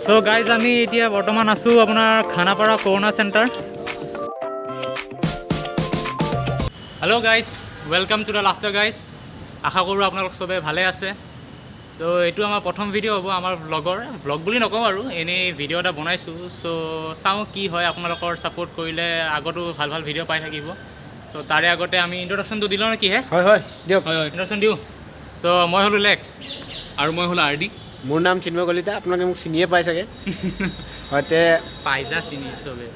So guys আমি এতিয়া বৰ্তমান আছোঁ আপোনাৰ Khanapara corona centre. Hello' guys, welcome to the laughter guys. আশা কৰোঁ আপোনালোক চবে ভালে আছে। চ' এইটো আমাৰ প্ৰথম ভিডিঅ' হ'ব আমাৰ ভ্লগ বুলি নকওঁ আৰু এনেই ভিডিঅ' এটা বনাইছোঁ। চ' চাওঁ কি হয়, আপোনালোকৰ ছাপোৰ্ট কৰিলে আগতো ভাল ভাল ভিডিঅ' পাই থাকিব। চ' তাৰে আগতে আমি ইন্ট্ৰডাকশ্যনটো দিলোঁ নেকি? হয় দিয়ক। হয় ইন্ট্ৰডাকশ্যন দিওঁ। চ' মই হ'লোঁ লেক্স আৰু মই হ'লোঁ আৰ ডি। মোৰ নাম চিন্ময় কলিতা, আপোনালোকে মোক চিনিয়ে পাই চাগে। হয়তে পাইজা চিনি চবে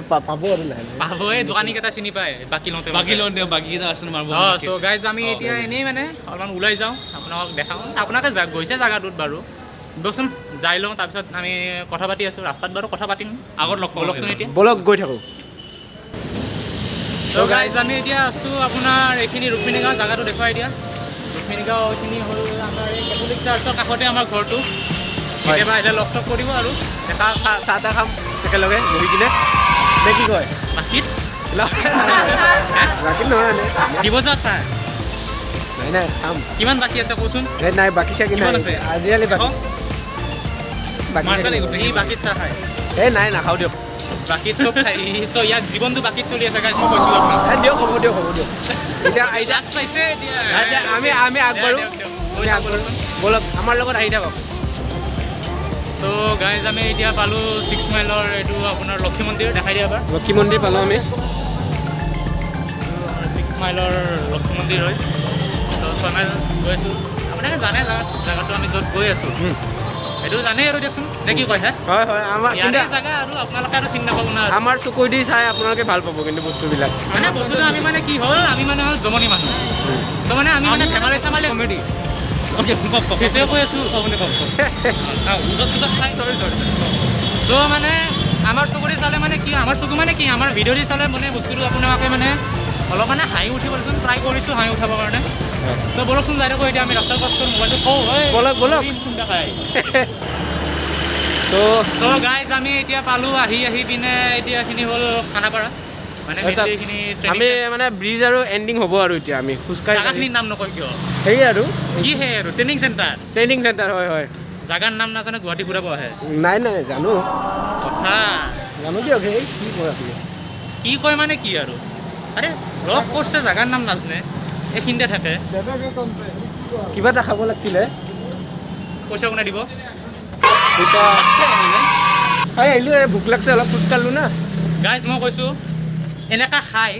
পাব আৰু লাহে পাব, এই দোকানীকেইটা চিনি পায়, বাকী বাকীকেইটা আছে মাৰিব। চ' গাইজ আমি এতিয়া এনেই মানে অলপমান ওলাই যাওঁ, আপোনাক দেখাওঁ। আপোনাকে গৈছে জেগাটোত বাৰু, দিয়কচোন যাই লওঁ, তাৰপিছত আমি কথা পাতি আছোঁ ৰাস্তাত বাৰু কথা পাতিম। আগত লওকচোন এতিয়া, বলক গৈ থাকোঁ। চ' গাইজ আমি এতিয়া আছোঁ আপোনাৰ এইখিনি ৰুক্মিণী গাঁও, জেগাটো দেখুৱাই দিয়া। ৰুক্মিণী গাঁও এইখিনি হ'ল আমাৰ এই কেথলিক চাৰ্চৰ কাষতে আমাৰ ঘৰটো। কেতিয়াবা এতিয়া লগ চগ কৰিব আৰু চাহ তাহ খাম একেলগে বহি কিনে, নে কি কয়? বাকীত বাকী নহয় দিব যা চাহ। নাই খাম। কিমান বাকী আছে কচোন? এই নাই বাকী চাকি কিমান নাই আছে? আজিকালি বাকী ই বাকীত চাহ খায়, এই নাই নাখাওঁ দিয়ক। বাকীত চব খাই। চ' ইয়াত জীৱনটো বাকীত চলি আছে গাইজ, মই কৈছোঁ আপোনাক। দিয়ক হ'ব দিয়ক এতিয়া লাজ পাইছে এতিয়া। আমি আগবাঢ়ো। বলক আমাৰ লগত আহি থাকক। চ' গাইজ আমি এতিয়া পালোঁ 6 মাইলৰ এইটো আপোনাৰ লক্ষী মন্দিৰ, দেখাই দিয়া এবাৰ। লক্ষী মন্দিৰ পালোঁ আমি। 6 মাইলৰ লক্ষী মন্দিৰ হয়। ত' 6 মাইল গৈ আছোঁ। আপোনালোকে জানে জেগাটো আমি য'ত গৈ আছোঁ, সেইটো জানেই আৰু দিয়কচোন, নে কি কয়? হয় আমাৰ ইয়াৰে জেগা আৰু আপোনালোকে আৰু চিনি নাপাব না। আমাৰ চকুৰ দি চাই আপোনালোকে ভাল পাব কিন্তু বস্তুবিলাক। মানে বস্তুটো আমি মানে কি হ'ল, আমি মানে হ'ল জমনি মানুহ। চ' মানে আমি মানে ধেমালি চেমালি কমেডি সেইটোৱে কৈ আছোঁ। চ' মানে আমাৰ চকু দি চালে মানে কি, আমাৰ চকু মানে কি, আমাৰ ভিডিঅ' দি চালে মানে বস্তুটো আপোনালোকে মানে অলপ মানে হাঁহি উঠিব দেচোন, ট্ৰাই কৰিছোঁ হাঁহি উঠাবৰ কাৰণে। ত' বলকচোন যাই থাকোঁ এতিয়া আমি ৰাস্তাৰ পাছ কৰোঁ, মোবাইলটো থওঁ। বলক চ' গাইজ আমি এতিয়া পালোঁ আহি পিনে এতিয়া এইখিনি হ'ল খানাপাৰা, মানে এইখিনি আমি মানে ব্ৰিজ আৰু এণ্ডিং হ'ব আৰু এতিয়া আমি খোজকাঢ়ি জেগাখিনিৰ নাম নকয় কিয়? সেই আৰু কি সেই আৰু ট্ৰেইনিং চেণ্টাৰ হয়। জাগাৰ নাম নাজানে গুৱাহাটী ঘূৰাব আহে নাই জানো কথা। দিয়ক। সেই কি কয় আপুনি? কি কয় মানে কি আৰু, আৰে লগ কৰিছে জাগাৰ নাম নাজানে, এইখিনিতে থাকে। কিবা এটা খাব লাগিছিলে, পইচা কোনে দিব? পইচা খাই আহিলোঁ, ভোক লাগছে অলপ খোজকাঢ়লোঁ না। গাইজ মই কৈছোঁ এনেকা খাই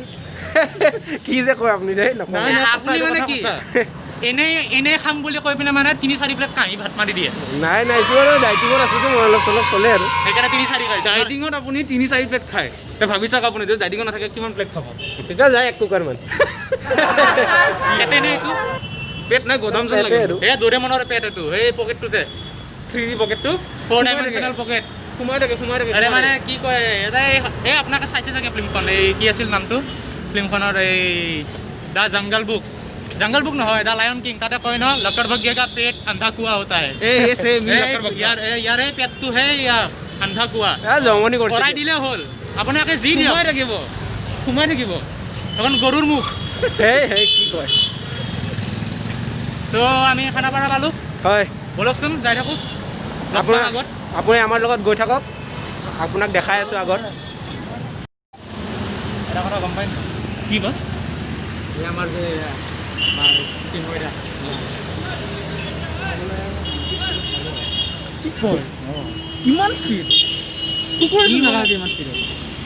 কি যে কয় আপুনি দেই নকয়। আপুনি মানে কি এনেই খাম বুলি কৈ পিনে মানে 3-4 প্লেট কাঁহী ভাত মাৰি দিয়ে। নাই এইটো আৰু ডাইটিঙত আছোঁতো মই, অলপ চলপ চলে আৰু সেইকাৰণে 3-4 খায়। ডাইটিঙত আপুনি 3-4 প্লেট খায়, তে ভাবি চাওক আপুনি যদি ডাইটিঙত নাথাকে কিমান প্লেট খাব। তেতিয়া যায় 1 কুকাৰমান। ইয়াতে নে এইটো পেট নাই গোদাম যেন লাগে আৰু এই ডৰেমনৰ পেট, এইটো এই পকেটটো যে 3D পকেটটো 4 ডাইমেনশ্যনেল পকেট সোমাই থাকে আৰে মানে কি কয় এই আপোনাকে চাইছে চাগে ফিল্মখন, এই কি আছিল নামটো ফিল্মখনৰ, এই দ্য জংগল বুক নহয়, দ্য লায়ন কিং। তাতে কয় ন, লকড়বগ্গে কা পেট আন্ধা কুৱা হোতা হে। ইয়াৰে পেটটো হে আন্ধা কুৱা। জমনি কৰিছে কৰাই দিলে হ'ল, আপোনাকে যি দিয়ক সোমাই থাকিব এখন গৰুৰ মুখ। সেই কি কয়। চ' আমি খানাপাৰা পালোঁ। হয় বলকচোন যাই থাকোঁ আগত। আপুনি আমাৰ লগত গৈ থাকক, আপোনাক দেখাই আছোঁ আগত। এটা কথা গম পাই কি কয়? এই আমাৰ যে ইমান স্পীড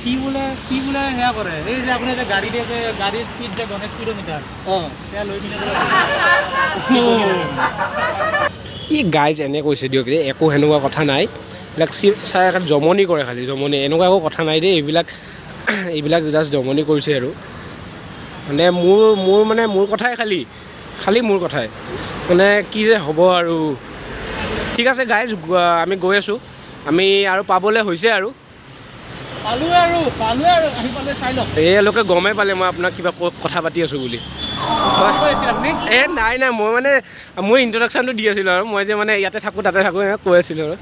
কি বোলে সেয়া কৰে, এই যে আপুনি যে গাড়ী দিয়ে যে গাড়ীৰ স্পীড যে গণেশ কিলোমিটাৰ সেয়া লৈ পিনে ই গাইজ এনে কৈছে দিয়ক, একো সেনেকুৱা কথা নাই। এইবিলাক চাই জমনি কৰে, খালি জমনি, এনেকুৱা একো কথা নাই দেই। এইবিলাক জাষ্ট জমনি কৰিছে আৰু মানে মোৰ কথাই খালি মোৰ কথাই মানে কি যে হ'ব আৰু। ঠিক আছে গাইজ, আমি গৈ আছোঁ, আমি আৰু পাবলৈ হৈছে আৰু পালোঁ আৰু আহি পালে চাই লওক। এওঁলোকে গমেই পালে মই আপোনাক কিবা কথা পাতি আছোঁ বুলি। নাই মই মানে মোৰ ইন্ট্ৰডাকশ্যনটো দি আছিলোঁ আৰু মই যে মানে ইয়াতে থাকোঁ তাতে থাকোঁ কৈ আছিলোঁ আৰু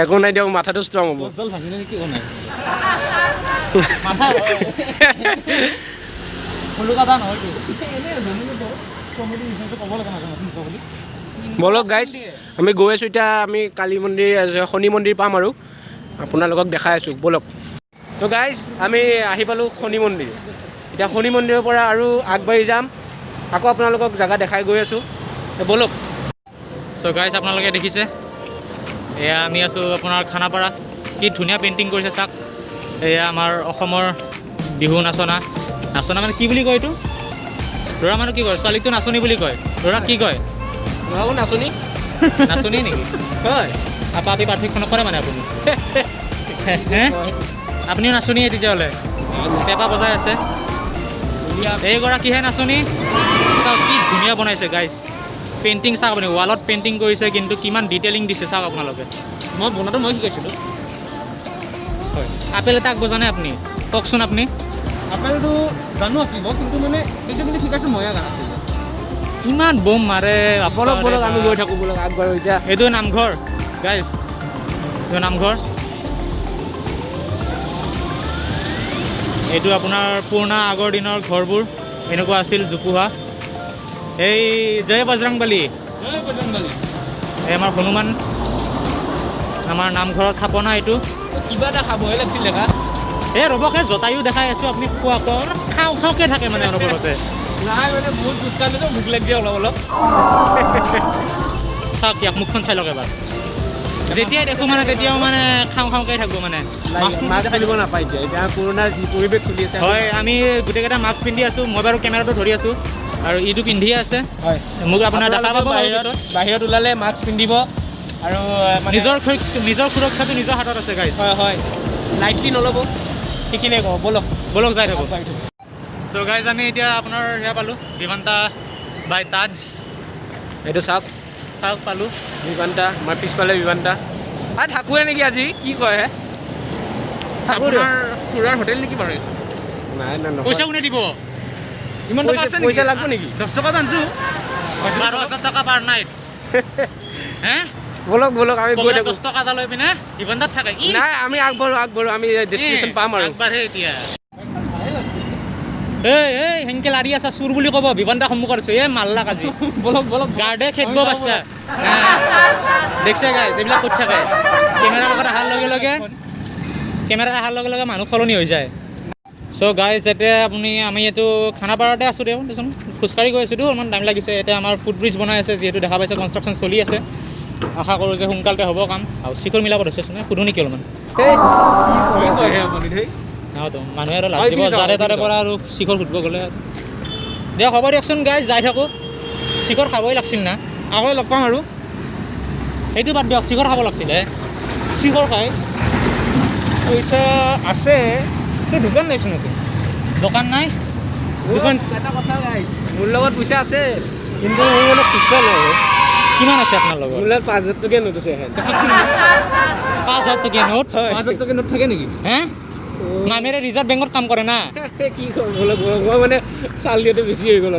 একো নাই দিয়ক, মাথাটো ষ্ট্ৰং হ'ব। ব'লক গাইজ আমি গৈ আছোঁ এতিয়া আমি কালী মন্দিৰ শনি মন্দিৰ পাম আৰু আপোনালোকক দেখাই আছোঁ ব'লক তো গাইজ আমি আহি পালোঁ শনি মন্দিৰ এতিয়া শনি মন্দিৰৰ পৰা আৰু আগবাঢ়ি যাম আকৌ আপোনালোকক জেগা দেখাই গৈ আছোঁ ব'লক চ' গাইজ আপোনালোকে দেখিছে এয়া আমি আছোঁ আপোনাৰ খানাপাৰা কি ধুনীয়া পেইণ্টিং কৰিছে চাওক এয়া আমাৰ অসমৰ বিহু নাচনা মানে কি বুলি কয় এইটো ল'ৰা মানুহ কি কয় ছোৱালীকটো নাচনী বুলি কয় ল'ৰা কি কয় ল'ৰাও নাচনী নাচনী নেকি হয় আপা আপি পাৰ্থক্য নকৰে মানে আপুনি আপুনিও নাচনীয়ে তেতিয়াহ'লে পেঁপা বজাই আছে এইগৰাকীহে নাচনী চাওক কি ধুনীয়া বনাইছে গাইজ পেইণ্টিং চাওক আপুনি ৱালত পেইণ্টিং কৰিছে কিন্তু কিমান ডিটেইলিং দিছে চাওক আপোনালোকে মই বনোৱাটো মই শিকাইছিলোঁ হয় আপেল এটা আঁকিব জানে আপুনি কওকচোন আপুনি আপেলটো জানো আঁকিব কিন্তু মানে এইটো কিন্তু শিকাইছোঁ ময়ে জানো ইমান বম মাৰে ব'লক ব'লক আমি গৈ থাকোঁ ব'লক আগবাঢ়ো এতিয়া এইটো নামঘৰ গাইজ এইটো নামঘৰ এইটো আপোনাৰ পুৰণা আগৰ দিনৰ ঘৰবোৰ এনেকুৱা আছিল জোপোহা এই জয় বজৰংবলী এই আমাৰ হনুমান আমাৰ নামঘৰত থাপনা এইটো কিবা এটা খাবহে লাগিছিল দেখা এই ৰ'বকে জতায়ো দেখাই আছোঁ আপুনি খোৱা খাওঁ খাওঁকৈ থাকে মানে অনবৰতে নাই মানে বহুত খোজ কাঢ়িলেতো ভোক লাগিছে অলপ অলপ চাওক ইয়াক মুখখন চাই লওক এবাৰ যেতিয়াই দেখোঁ মানে তেতিয়াও মানে খাওঁকৈ থাকোঁ মানে মাস্ক পিন্ধিব নাপায় এতিয়া এতিয়া কৰোণাৰ যি পৰিৱেশ চলি আছে হয় আমি গোটেইকেইটা মাস্ক পিন্ধি আছোঁ মই বাৰু কেমেৰাটো ধৰি আছোঁ আৰু ইটো পিন্ধিয়ে আছে হয় মোক আপোনাৰ দেখা পাব বাহিৰত ওলালে মাস্ক পিন্ধিব আৰু নিজৰ সুৰক্ষাটো নিজৰ হাতত আছে গাইজ হয় হয় লাইটলি নল'ব সেইখিনিয়ে কওঁ ব'লক যাই থাকোঁ চ' গাইজ আমি এতিয়া আপোনাৰ সেয়া পালোঁ বিমানটা বাই তাজ এইটো চাওক পালোঁ বিমানটা আমাৰ পিছফালে বিমানটা থাকোৱে নেকি আজি কি কয় আপোনাৰ খুৰাৰ হোটেল নেকি বাৰু এইখন নাই নাই পইচা কোনে দিব ইমান টকা আছে পইচা লাগব নেকি 10 টকা জানছোঁ 12,000 টকা পাৰ নাইট হে ব'লক আমি গৈ থাকোঁ 10 টকা এটা লৈ পিনে বিমানটাত থাকে নাই আমি আগবাঢ়ো আমি ডেষ্টিনেশ্যন পাম আৰু আগবাঢ়ে এতিয়া এই সেনকে লাৰি আছা চুৰ বুলি ক'ব বিমানটা সন্মুখত আছে মাল্লাক আজি ব'লক গাৰ্ডে খেদিব পাৰছা দেখিছে গাইজ এইবিলাক ক'ত থাকে কেমেৰা লগত অহাৰ লগে লগে মানুহ সলনি হৈ যায় চ' গাইজ এতিয়া আমি এইটো খানাপাৰাতে আছোঁ দেচোন খোজকাঢ়ি গৈ আছোঁতো অলপমান টাইম লাগিছে এতিয়া আমাৰ ফুট ব্ৰিজ বনাই আছে যিহেতু দেখা পাইছে কনষ্ট্ৰাকশ্যন চলি আছে আশা কৰোঁ যে সোনকালতে হ'ব কাম আৰু শিখৰ মিলাব ধৰিছেচোন সুধো নেকি অলপমান তো মানুহে আৰু লাজ দিব যাৰে তাৰে পৰা আৰু শিখৰ সুধিব গ'লে দিয়ক হ'ব দিয়কচোন গাইজ যাই থাকোঁ শিখৰ খাবই লাগিছিল না আকৌ লগ পাম আৰু সেইটো বাদ দিয়ক শিখৰ খাব লাগিছিলে শিখৰ খাই পইচা আছে তোৰ দোকান নাইচোন আকৌ দোকান নাই দোকান এটা কথা নাই মোৰ লগত পইচা আছে কিন্তু মোৰ মানে খুচৰা নাই কিমান আছে আপোনাৰ লগত মোৰ লগত 5,000 টকীয়া নোট আছে 5,000 টকীয়া নোট 5,000 টকা নোট থাকে নেকি হে নামেৰে ৰিজাৰ্ভ বেংকত কাম কৰে না কি ব'লক মই মানে চাল দিওঁতে বেছি হৈ গ'ল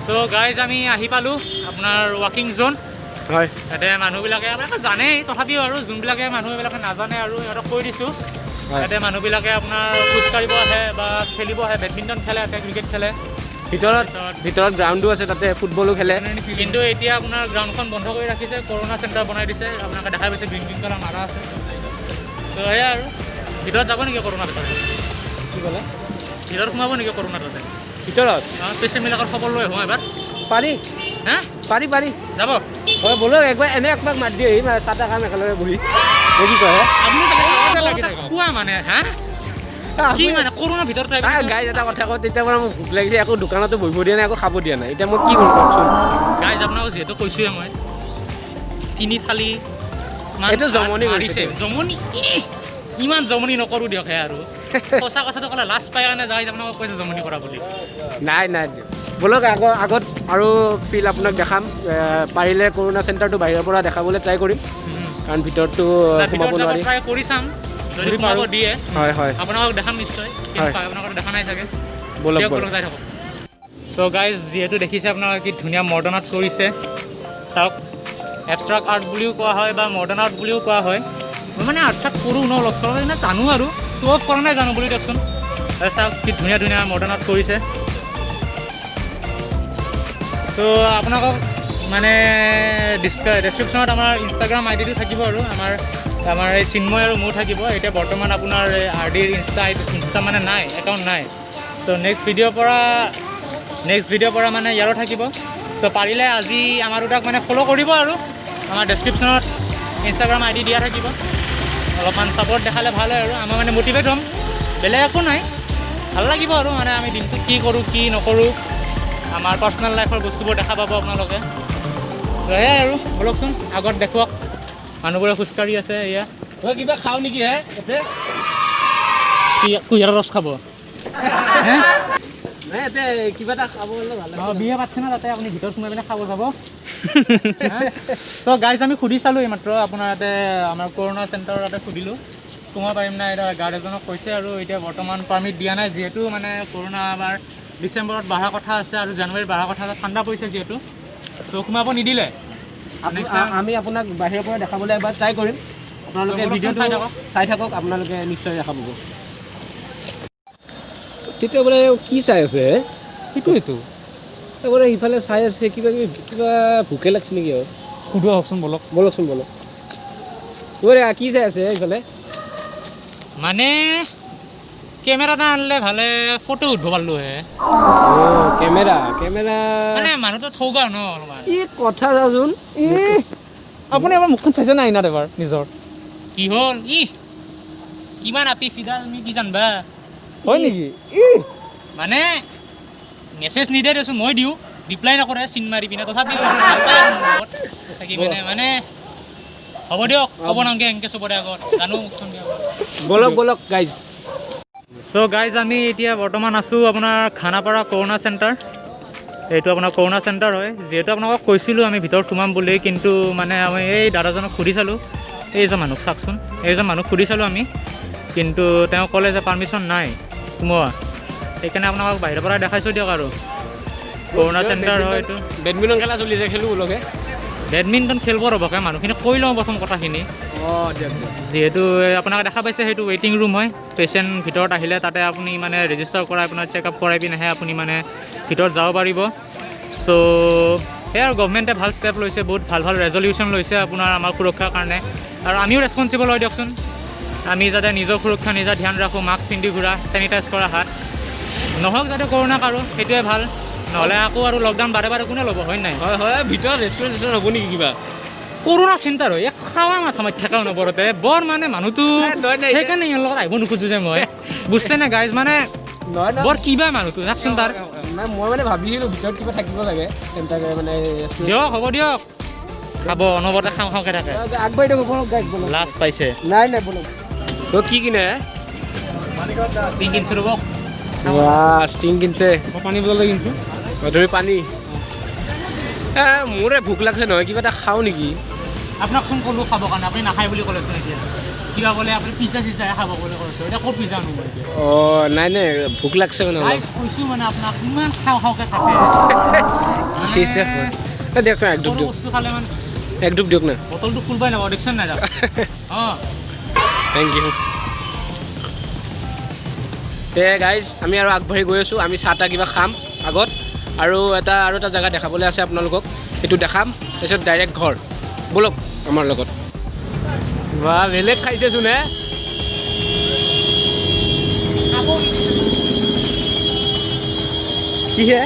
চ' গাইজ আমি আহি পালোঁ আপোনাৰ ৱাকিং জ'ন হয় ইয়াতে মানুহবিলাকে আপোনালোকে জানেই তথাপিও আৰু যোনবিলাকে মানুহবিলাকে নাজানে আৰু সিহঁতক কৈ দিছোঁ ইয়াতে মানুহবিলাকে আপোনাৰ খোজকাঢ়িব আহে বা খেলিব আহে বেডমিণ্টন খেলে ইয়াতে ক্ৰিকেট খেলে ভিতৰত গ্ৰাউণ্ডো আছে তাতে ফুটবলো খেলে কিন্তু এতিয়া আপোনাৰ গ্ৰাউণ্ডখন বন্ধ কৰি ৰাখিছে কৰোণা চেণ্টাৰ বনাই দিছে আপোনালোকে দেখা পাইছে গ্ৰীণ কালাৰ মাৰা আছে ত' সেয়া আৰু ভিতৰত যাব নেকি কৰোণা ভিতৰত কি ক'লে ভিতৰত সোমাব নেকি কৰোণা তাতে ভিতৰত পেচেণ্টবিলাকৰ খবৰ লৈ আহোঁ এবাৰ পাৰি হে পাৰি যাব হয় ব'লক একবাৰ মাত দি আহি চাহ তাহ কাম একেলগে বহি কি কয় আপুনি খোৱা মানে হা কি মানে কৰোণা ভিতৰত গাইজ এটা কথা কওঁ তেতিয়াৰ পৰা মোক ভোক লাগিছে একো দোকানতো বহিব দিয়া নাই একো খাব দিয়া নাই এতিয়া মই কি কৰোঁ কওকচোন গাইজ আপোনাক যিহেতু কৈছোঁৱে মই 3 থালি এইটো জমনি কৰিছে জমনি ইমান জমনি নকৰোঁ দিয়ক হে আৰু সঁচা কথাটো ক'লে লাজ পাই কাৰণে যাই আপোনাক কৈছে জমনি কৰা বুলি নাই ব'লক আগত আৰু ফিল আপোনাক দেখাম পাৰিলে কৰোণা চেণ্টাৰটো বাহিৰৰ পৰা দেখাবলৈ ট্ৰাই কৰিম কাৰণ ভিতৰতটো সোমাব নোৱাৰি ট্ৰাই কৰি চাম যদি সোমাব দিয়ে হয় আপোনালোকক দেখাম নিশ্চয় আপোনালোকক দেখা নাই চাগে ব'লক যাই থাকক চ' গাইজ যিহেতু দেখিছে আপোনালোকে কি ধুনীয়া মডাৰ্ণ আৰ্ট কৰিছে চাওক এবষ্ট্ৰাক্ট আৰ্ট বুলিও কোৱা হয় বা মডাৰ্ণ আৰ্ট বুলিও কোৱা হয় মই মানে আৰ্ট চাৰ্ট কৰোঁ ন অলপ চলপ জানো আৰু শ্ব' অফ কৰা নাই জানো বুলি দিয়কচোন চাওক কি ধুনীয়া মডাৰ্ণ আৰ্ট কৰিছে চ' আপোনালোকক মানে ডেছক্ৰিপশ্যনত আমাৰ ইনষ্টাগ্ৰাম আইডিটো থাকিব আৰু আমাৰ এই চিন্ময় আৰু মোৰ থাকিব। এতিয়া বৰ্তমান আপোনাৰ RDৰ ইনষ্টা মানে নাই, একাউণ্ট নাই। চ' নেক্সট ভিডিঅ'ৰ পৰা মানে ইয়াৰো থাকিব। চ' পাৰিলে আজি আমাৰ দুটাক মানে ফ'ল' কৰিব আৰু আমাৰ ডেছক্ৰিপশ্যনত ইনষ্টাগ্ৰাম ID দিয়া থাকিব। অলপমান ছাপৰ্ট দেখালে ভাল হয় আৰু আমাৰ মানে মটিভেট হ'ম, বেলেগ একো নাই। ভাল লাগিব আৰু মানে আমি দিনটোত কি কৰোঁ কি নকৰোঁ, আমাৰ পাৰ্চনেল লাইফৰ বস্তুবোৰ দেখা পাব আপোনালোকে। ত' সেয়াই আৰু ব'লকচোন আগত দেখুৱাওক, মানুহবোৰে খোজকাঢ়ি আছে। এয়া তই কিবা খাওঁ নেকি হে এতিয়া? কি কুঁহিয়াৰৰ ৰস খাব? হে নাই এতিয়া কিবা এটা খাব হ'লে ভাল অঁ বিয়া পাতিছে না তাতে আপুনি ভিতৰত সোমাই পিনে খাব যাব। চ' গাইজ আমি সুধি চালোঁ এইমাত্ৰ আপোনাৰ ইয়াতে আমাৰ কৰোণা চেণ্টাৰৰ তাতে সুধিলোঁ সোমাব পাৰিম নাই। এতিয়া গাৰ্ড এজনক কৈছে আৰু এতিয়া বৰ্তমান পাৰ্মিট দিয়া নাই, যিহেতু মানে কৰোণা আমাৰ ডিচেম্বৰত বঢ়াৰ কথা আছে আৰু জানুৱাৰীত বঢ়াৰ কথা আছে, ঠাণ্ডা পৰিছে যিহেতু। চ' সোমাব নিদিলে। আমি আপোনাক বাহিৰৰ পৰা দেখাবলৈ এবাৰ ট্ৰাই কৰিম। আপোনালোকে ভিডিঅ'টো চাই থাকক, আপোনালোকে নিশ্চয় দেখা পাব। তেতিয়া বোলে কি চাই আছে? সেইটোৱেইটো বোলে সিফালে চাই আছে, কিবা ভোকে লাগিছে নেকি আৰু? সুধো আহকচোন ব'লক। ব'লকচোন ব'লক। বোলে কি চাই আছে সিফালে? মানে কেমেৰা এটা আনিলে ভালে ফটো উঠিব পাৰিলোঁ হে। কেমেৰা মানে মানুহটো ঠৌগা ন অলপমান। ই কথা যাওঁচোন। আপুনি এবাৰ মুখখন চাইছে নাই আইনাত এবাৰ নিজৰ? কি হ'ল কিমান আপি ফিদা তুমি কি জানবা? হয় নেকি? মানে মেছেজ নিদিয়ে দেচোন, মই দিওঁ, ৰিপ্লাই নকৰে চিন মাৰি পিনে, তথাপিও ভাল পায় আৰু মোৰ লগত থাকি পিনে। মানে হ'ব দিয়ক, ক'ব নালাগে এনেকৈ চবৰে আগত, জানো মুখখন দিয়ক। ব'লক গাইজ। চ' গাইজ আমি এতিয়া বৰ্তমান আছোঁ আপোনাৰ খানাপাৰা কৰোণা চেণ্টাৰ। এইটো আপোনাৰ কৰোণা চেণ্টাৰ হয়। যিহেতু আপোনালোকক কৈছিলোঁ আমি ভিতৰত সোমাম বুলি, কিন্তু মানে আমি এই দাদাজনক সুধি চালোঁ, এইজন মানুহক চাওকচোন, এইজন মানুহক সুধি চালোঁ আমি, কিন্তু তেওঁ ক'লে যে পাৰ্মিশ্যন নাই সোমোৱা। সেইকাৰণে আপোনালোকক বাহিৰৰ পৰা দেখাইছোঁ দিয়ক আৰু কৰোণা চেণ্টাৰ হয় এইটো। বেডমিণ্টন খেলা চলিছে, খেলোঁ বোলকে। বেডমিণ্টন খেলিব ৰ'বকে, মানুহখিনি কৈ লওঁ প্ৰথম কথাখিনি। দিয়ক। যিহেতু আপোনাক দেখা পাইছে সেইটো ৱেইটিং ৰুম হয়। পেচেণ্ট ভিতৰত আহিলে তাতে আপুনি মানে ৰেজিষ্টাৰ কৰাই আপোনাৰ চেকআপ কৰাই পিনেহে আপুনি মানে ভিতৰত যাব পাৰিব। চ' সেয়া আৰু গভমেণ্টে ভাল ষ্টেপ লৈছে, বহুত ভাল ৰেজলিউশ্যন লৈছে আপোনাৰ আমাৰ সুৰক্ষাৰ কাৰণে, আৰু আমিও ৰেচপনচিবল হয় দিয়কচোন। আমি যাতে নিজৰ সুৰক্ষা নিজে ধ্যান ৰাখোঁ, মাস্ক পিন্ধি ঘূৰা, চেনিটাইজ কৰা হাত, নহওক যাতে কৰোণা কাৰো, সেইটোৱে ভাল। নহ'লে আকৌ আৰু লকডাউন বাৰে কোনে ল'ব, হয় নাই? হয় ভিতৰত ৰেষ্টুৰেণ্ট হ'ব নেকি কিবা? কৰোণা চেণ্টাৰ হয়, খাৱা মাথা মাৰি থাকাও নপৰতে বৰ মানে মানুহটো, সেইকাৰণে ইয়াৰ লগত আহিব নোখোজোঁ যে মই, বুজিছে নে গাইজ? মানে বৰ কিবা মানুহটো চাওকচোন তাৰ। নাই মই মানে ভাবিছিলোঁ ভিতৰত কিবা থাকিব লাগে চেণ্টাৰ মানে ৰেষ্টুৰেণ্ট। দিয়ক হ'ব দিয়ক, খাব অনবৰতে খাওঁকে থাকে, আগবাঢ়ি দিয়ক, ব'লক গাইজ ব'লক। লাজ পাইছে। নাই ব'লক। তই কি কিনে? ষ্টিং কিনিছোঁ ৰ'ব। ষ্টিং কিনছে, মই পানী বটল কিনিছোঁ। ধৰি পানী। মোৰে ভোক লাগিছে নহয়, কিবা এটা খাওঁ নেকি? আপোনাকচোন ক'লোঁ খাবৰ কাৰণে, আপুনি নাখায় বুলি ক'লেচোন এতিয়া। কিবা ক'লে আপুনি পিজ্জা খাব বুলি কৈছোঁ, এতিয়া ক'ত পিজ্জা আনো মই এতিয়া? নাই ভোক লাগিছে মানে অলপ। কৈছোঁ মানে আপোনাক ইমান খাওঁকে থাকে। দিয়ক না, এক ডুব দিয়ক, বস্তু খালে মানে এক ডুব দিয়ক না। বটলটো খুলবাই নাপাওঁ, দেখিছেন নাই যাওক। অঁ থেংক ইউ। গাইজ আমি আৰু আগবাঢ়ি গৈ আছোঁ। আমি চাহ তাহ কিবা খাম আগত, আৰু এটা জেগা দেখাবলৈ আছে আপোনালোকক, সেইটো দেখাম, তাৰপিছত ডাইৰেক্ট ঘৰ। ব'লক আমাৰ লগত। বা বেলেগ খাইছেচোন হে। কি হে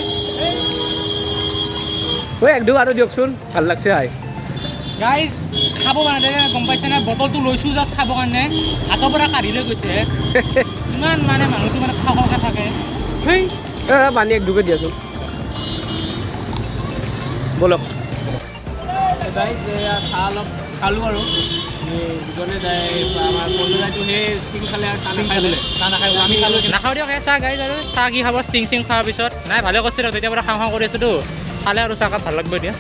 ঐ, একদম আৰু দিয়কচোন, ভাল লাগছে হাই। গাইজ খাব কাৰণে গম পাইছেনে, বটলটো লৈছোঁ জাষ্ট খাবৰ কাৰণে, হাতৰ পৰা কাঢ়ি লৈ গৈছে। ইমান মানে মানুহটো মানে খাওঁকে থাকে। সেই পানী এক ডুবে দিয়াচোন। ব'লক গাইজ, চাহ অলপ খালোঁ আৰু দুজনে আমাৰ বন্ধুৰাইটো সেই ষ্টিং খালে আৰু চাহ নাখায়, আমি খালোঁ। নাখাওঁ দিয়ক চাহ গাইজ, আৰু চাহ কি খাব ষ্টিং খোৱাৰ পিছত। নাই ভালে কৈছে দিয়ক, তেতিয়াৰ পৰা খাওঁ কৰি আছোঁতো, খালে আৰু চাহকাপ ভাল লাগব এতিয়া।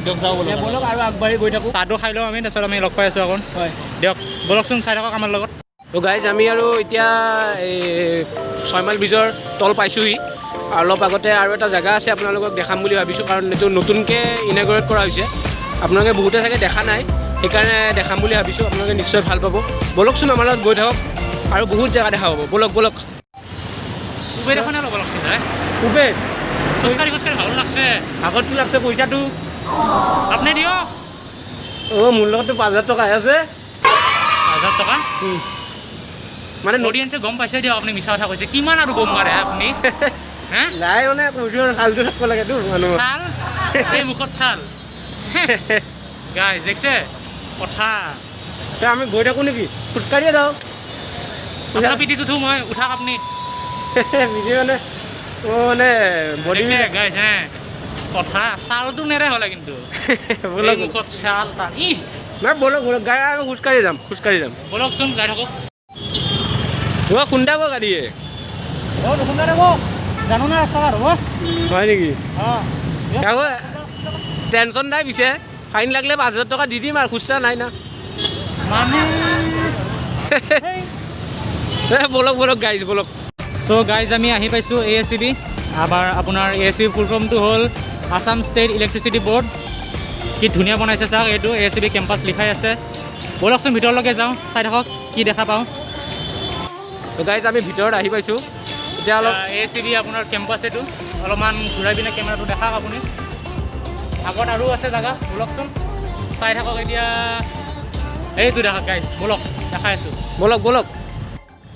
দিয়ক যাওঁ ব'লক আৰু আগবাঢ়ি গৈ থাকোঁ। চাহটো খাই লওঁ আমি, তাৰপিছত আমি লগ পাই আছোঁ আকৌ। হয় দিয়ক ব'লকচোন, চাই থাকক আমাৰ লগত। ত' গাইজ আমি আৰু এতিয়া এই 6 মাইল ব্ৰিজৰ তল পাইছোঁহি। অলপ আগতে আৰু এটা জেগা আছে আপোনালোকক দেখাম বুলি ভাবিছোঁ, কাৰণ এইটো নতুনকৈ ইনাগুৰেট কৰা হৈছে। আপোনালোকে বহুতে চাগে দেখা নাই, সেইকাৰণে দেখাম বুলি ভাবিছোঁ, আপোনালোকে নিশ্চয় ভাল পাব। ব'লকচোন আমাৰ লগত গৈ থাকক, আৰু বহুত জেগা দেখা পাব। ব'লক। উবেৰ এখনে ল'ব লাগিছিল, উবেৰ খোজকাঢ়ি ভালো লাগছে, আগতটো লাগছে পইচাটো। আপুনি দিয়ক অঁ মোৰ লগততো 5,000 টকা আছে 1000 টকা মানে অডিয়েঞ্চে গম পাইছে দিয়ক আপুনি মিছা কথা কৈছে কিমান আৰু গম মাৰে আপুনি হে নাই মানে চালটো থাকিব লাগেতো মানুহ চাল এই মুখত চাল গাইজ দেখছে কথা আমি গৈ থাকোঁ নেকি খোজকাঢ়িয়ে যাওঁ আপোনাৰ পিঠিত উঠো মই উঠাক আপুনি বিজি মানে মানে বডি দেখছে গাইজ হে কথা চালটো নেৰে হ'লে কিন্তু এই মুখত চাল তাল ই নাই বলক গাড়ী আমি খোজকাঢ়ি যাম বলকচোন যাই থাকক খুন্দাব গাড়ীয়ে অঁ দুখুন্দা দেব জানো না ৰাস্তা পাৰ হ'ব হয় নেকি অঁ আকৌ টেনশ্যন নাই পিছে ফাইন লাগিলে 5,000 টকা দি দিম আৰু খুচৰা নাই না মানে বলক গাইজ বলক চ' গাইজ আমি আহি পাইছোঁ ASCB আপোনাৰ ASCB ফুল ফৰ্মটো হ'ল আছাম ষ্টেট ইলেক্ট্ৰিচিটি বৰ্ড কি ধুনীয়া বনাইছে চাওক এইটো ASCB কেম্পাছ লিখাই আছে ব'লকচোন ভিতৰলৈকে যাওঁ চাই থাকক কি দেখা পাওঁ গাইজ আমি ভিতৰত আহি পাইছোঁ এতিয়া অলপ ASCB আপোনাৰ কেম্পাছ এইটো অলপমান ঘূৰাই পিনে কেমেৰাটো দেখাওক আপুনি আগত আৰু আছে জেগা ব'লকচোন চাই থাকক এতিয়া এইটো দেখাওক গাইজ ব'লক দেখাই আছোঁ বলক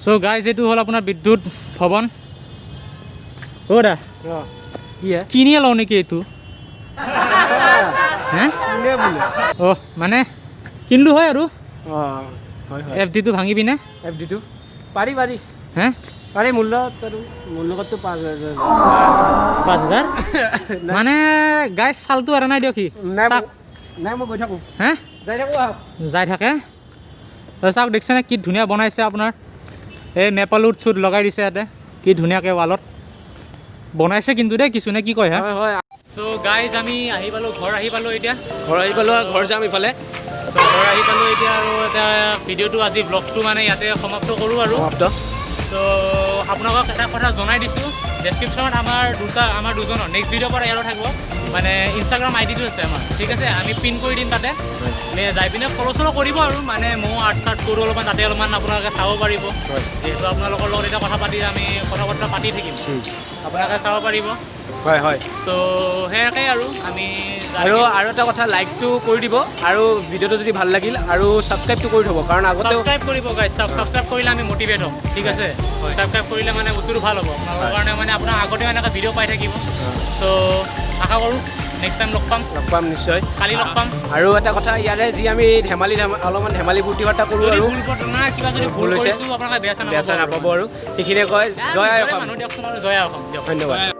চ' গাইজ এইটো হ'ল আপোনাৰ বিদ্যুৎ ভৱন অ' দা কি কিনিয়ে লওঁ নেকি এইটো হে বোলে অ' মানে কিনিলোঁ হয় আৰু অঁ হয় FD-টো ভাঙি পিনে FD-টো পাৰি হে পাৰি মোৰ লগততো 5,000 5,000 মানে গাইজ চালটো এৰা নাই দিয়ক সি চাওক নাই মই গৈ থাকোঁ হে যাই থাকোঁ যাই থাকে চাওক দেখিছেনে কি ধুনীয়া বনাইছে আপোনাৰ এই মেপল উড চুট লগাই দিছে ইয়াতে কি ধুনীয়াকৈ ৱালত বনাইছে কিন্তু দেই কিছুনে কি কয় হা হয় চ' গাইজ আমি ঘৰ আহি পালোঁ এতিয়া ঘৰ যাম ইফালে চ' ঘৰ আহি পালোঁ এতিয়া আৰু এটা ভিডিঅ'টো আজি ব্লগটো মানে ইয়াতে সমাপ্ত কৰোঁ আৰু চ' আপোনালোকক এটা কথা জনাই দিছোঁ ডেছক্ৰিপশ্যনত আমাৰ দুজনৰ নেক্সট ভিডিঅ'ৰ পৰা ইয়াৰো থাকিব মানে ইনষ্টাগ্ৰাম ID-টো আছে আমাৰ ঠিক আছে আমি পিন কৰি দিম তাতে যাই পিনে ফ'ল' কৰিব আৰু মানে ময়ো আৰ্ট চাৰ্ট কৰোঁ অলপমান তাতে অলপমান আপোনালোকে চাব পাৰিব যিহেতু আপোনালোকৰ লগত এতিয়া আমি কথা বতৰা পাতি থাকিম আপোনালোকে চাব পাৰিব হয় চ' সেয়াকৈ আৰু আমি আৰু এটা কথা লাইকটো কৰি দিব আৰু ভিডিঅ'টো যদি ভাল লাগিল আৰু ছাবস্ক্ৰাইবটো কৰি থ'ব কাৰণ আগতে ছাবস্ক্ৰাইব কৰিব গাইজ ছাবস্ক্ৰাইব কৰিলে আমি মটিভেট হ'ম ঠিক আছে ছাবস্ক্ৰাইব কৰিলে মানে বস্তুটো ভাল হ'ব আপোনালোকৰ কাৰণে মানে আপোনাৰ আগতেও এনেকুৱা ভিডিঅ' পাই থাকিব চ' আশা কৰোঁ নেক্সট টাইম লগ পাম নিশ্চয় কালি লগ পাম আৰু এটা কথা ইয়াৰে যি আমি অলপমান ধেমালি ফূৰ্তি ফাৰ্তা কৰোঁ যদি আৰু ভুল ঘটনা কিবা যদি ভুল হৈছে কৰিছোঁ আপোনালোকে বেয়া বেয়া চেয়া নাপাব আৰু সেইখিনিয়ে কয় জয় অসম মানুহ দিয়কচোন আৰু জয় অসম দিয়ক ধন্যবাদ